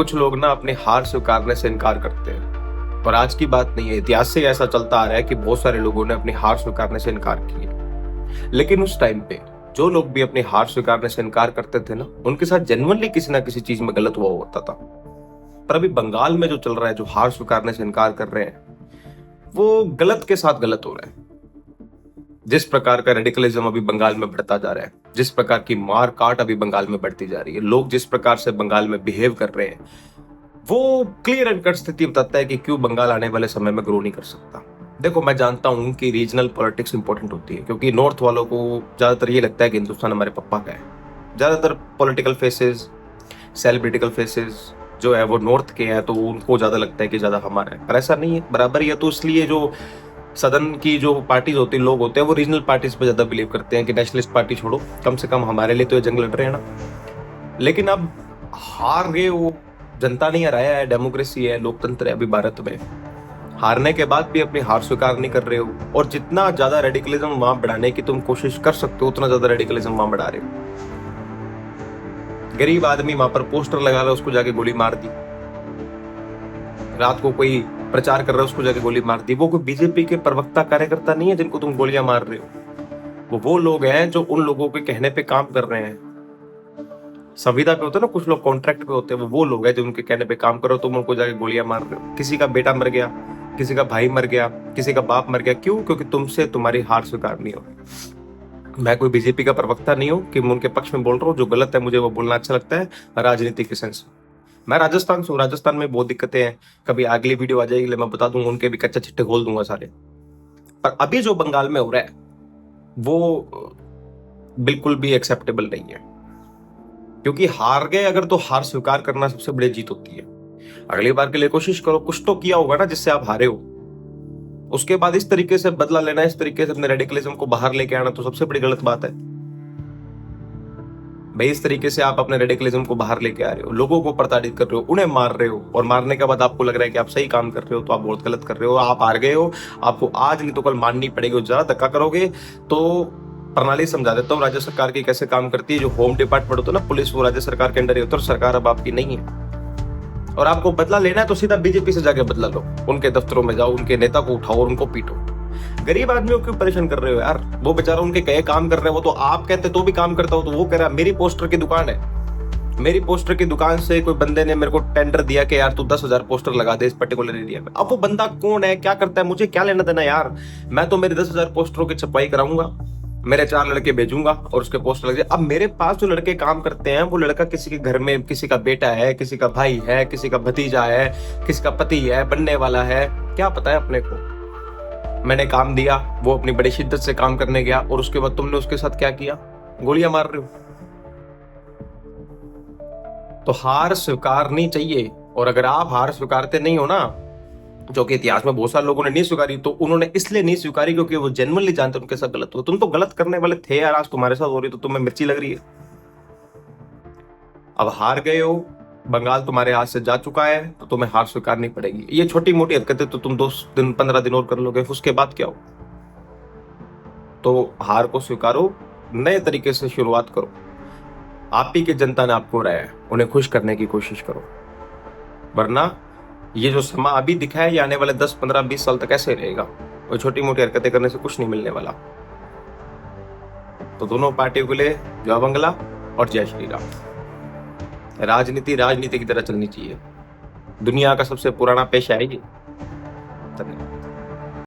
कुछ लोग ना अपनी हार स्वीकारने से इनकार करते हैं। और आज की बात नहीं है, इतिहास से ऐसा चलता आ रहा है कि बहुत सारे लोगों ने अपनी हार स्वीकारने से इनकार किया। लेकिन उस टाइम पे जो लोग भी अपनी हार स्वीकारने से इनकार करते थे ना, उनके साथ जेन्युइनली किसी ना किसी चीज में गलत हुआ होता था। पर अभी बंगाल में जो चल रहा है, जो हार स्वीकारने से इनकार कर रहे हैं, वो गलत के साथ गलत हो रहा है। जिस प्रकार का रेडिकलिज्म अभी बंगाल में बढ़ता जा रहा है, जिस प्रकार की मार काट अभी बंगाल में बढ़ती जा रही है, लोग जिस प्रकार से बंगाल में बिहेव कर रहे हैं, वो क्लियर एंड कट स्थिति बताता है कि क्यों बंगाल आने वाले समय में ग्रो नहीं कर सकता। देखो, मैं जानता हूं कि रीजनल पॉलिटिक्स इंपॉर्टेंट होती है, क्योंकि नॉर्थ वालों को ज्यादातर ये लगता है कि हिंदुस्तान हमारे पप्पा का है। ज्यादातर पॉलिटिकल फेसेस, सेलिब्रिटिकल फेसेस जो है वो नॉर्थ के हैं, तो उनको ज्यादा लगता है कि ज्यादा हमारा है। पर ऐसा नहीं है, बराबर ही है। तो इसलिए जो सदन की जो पार्टीज होती है, लोग होते हैं, वो रीजनल पार्टीज पे ज्यादा बिलीव करते हैं कि नेशनलिस्ट पार्टी छोड़ो, कम से कम हमारे लिए तो ये जंग लड़ रहे हैं ना। लेकिन अब हार गए, वो जनता ने हराया है, डेमोक्रेसी है, लोकतंत्र है अभी भारत में। हारने के बाद भी अपनी हार स्वीकार नहीं कर रहे हो, और जितना ज्यादा रेडिकलिज्म वहां बढ़ाने की तुम कोशिश कर सकते हो, उतना ज्यादा रेडिकलिज्म वहां बढ़ा रहे हो। गरीब आदमी वहां पर पोस्टर लगा रहा है, उसको जाके गोली मार दी। रात को कोई प्रचार कर रहा है, उसको जाके गोली मार दी। वो कोई बीजेपी के प्रवक्ता कार्यकर्ता नहीं है जिनको तुम गोलियां मार रहे हो। वो लोग हैं जो उन लोगों के कहने पे काम कर रहे हैं। संविदा पे होते हैं ना कुछ लोग, कॉन्ट्रैक्ट पे होते हैं, वो लोग हैं जो उनके कहने पे काम करो, तुम उनको जाके गोलियां मार रहे हो। किसी का बेटा मर गया, किसी का भाई मर गया, किसी का बाप मर गया, क्यों? क्योंकि तुमसे तुम्हारी हार स्वीकार नहीं हो। मैं कोई बीजेपी का प्रवक्ता नहीं हूँ कि मैं उनके पक्ष में बोल रहा हूँ। जो गलत है मुझे वो बोलना अच्छा लगता है, राजनीति के सेंस में। मैं राजस्थान से हूँ, राजस्थान में बहुत दिक्कतें हैं। कभी अगली वीडियो आ जाएगी, मैं बता दूंगा, उनके भी कच्चे छिट्टे खोल दूंगा सारे। पर अभी जो बंगाल में हो रहा है वो बिल्कुल भी एक्सेप्टेबल नहीं है। क्योंकि हार गए अगर, तो हार स्वीकार करना सबसे बड़ी जीत होती है। अगली बार के लिए कोशिश करो, कुछ तो किया होगा ना जिससे आप हारे हो। उसके बाद इस तरीके से बदला लेना, इस तरीके से अपने रेडिकलिज्म को बाहर लेके आना, तो सबसे बड़ी गलत बात है भाई। इस तरीके से आप अपने रेडिकलिज्म को बाहर लेके आ रहे हो, लोगों को प्रताड़ित कर रहे हो, उन्हें मार रहे हो, और मारने के बाद आपको लग रहा है कि आप सही काम कर रहे हो, तो आप बहुत गलत कर रहे हो। आप हार गए हो, आपको आज नहीं तो कल माननी पड़ेगी। ज्यादा धक्का करोगे तो प्रणाली समझा देता हूँ राज्य सरकार की कैसे काम करती है। जो होम डिपार्टमेंट होता है ना, पुलिस, वो राज्य सरकार के अंडर ही होता है, और सरकार अब आपकी नहीं है। और आपको बदला लेना है तो सीधा बीजेपी से जाके बदला लो, उनके दफ्तरों में जाओ, उनके नेता को उठाओ और उनको पीटो। गरीब आदमियों क्यों परेशान कर रहे हो यार? वो बेचारा उनके कहे काम कर रहे हो, वो तो आप कहते तो भी काम करता हो, तो वो कह रहा है मेरी पोस्टर की दुकान है, मेरी पोस्टर की दुकान से कोई बंदे ने मेरे को टेंडर दिया कि यार तू 10,000 पोस्टर लगा दे इस पर्टिकुलर एरिया में। अब वो बंदा कौन है, क्या करता है, मुझे क्या लेना देना यार? मैं तो मेरे 10,000 पोस्टरों की छपाई कराऊंगा, मेरे 4 लड़के भेजूंगा और उसके पोस्टर लग जाए। अब मेरे पास जो लड़के काम करते हैं, वो लड़का किसी के घर में किसी का बेटा है, किसी का भाई है, किसी का भतीजा है, किसी का पति है, बनने वाला है, क्या पता है अपने को। मैंने काम दिया, वो अपनी बड़ी शिद्दत से काम करने गया, और उसके बाद तुमने उसके साथ क्या किया? गोलियां मार रहे हो। तो हार स्वीकारनी चाहिए। और अगर आप हार स्वीकारते नहीं हो ना, जो कि इतिहास में बहुत सारे लोगों ने नहीं स्वीकारी, तो उन्होंने इसलिए नहीं स्वीकारी क्योंकि वो जेन्युइनली जानते उनके साथ गलत हो। तुम तो गलत करने वाले थे यार, आज तुम्हारे साथ हो रही तो तुम्हें मिर्ची लग रही है। अब हार गए हो, बंगाल तुम्हारे हाथ से जा चुका है, तो तुम्हें हार स्वीकारनी पड़ेगी। ये छोटी मोटी हरकतें तो तुम 2 दिन 15 दिन और कर लोगे, उसके बाद क्या हो? तो हार को स्वीकारो, नए तरीके से शुरुआत करो। आप ही की जनता ने आपको हराया है, उन्हें खुश करने की कोशिश करो। वरना ये जो समा अभी दिखा है, ये आने वाले 10, 15, 20 साल तक ऐसे रहेगा, और छोटी मोटी हरकतें करने से कुछ नहीं मिलने वाला। तो दोनों पार्टियों के लिए जय बंगला और जय श्री राम। राजनीति राजनीति की तरह चलनी चाहिए। दुनिया का सबसे पुराना पेशा है ये। धन्यवाद।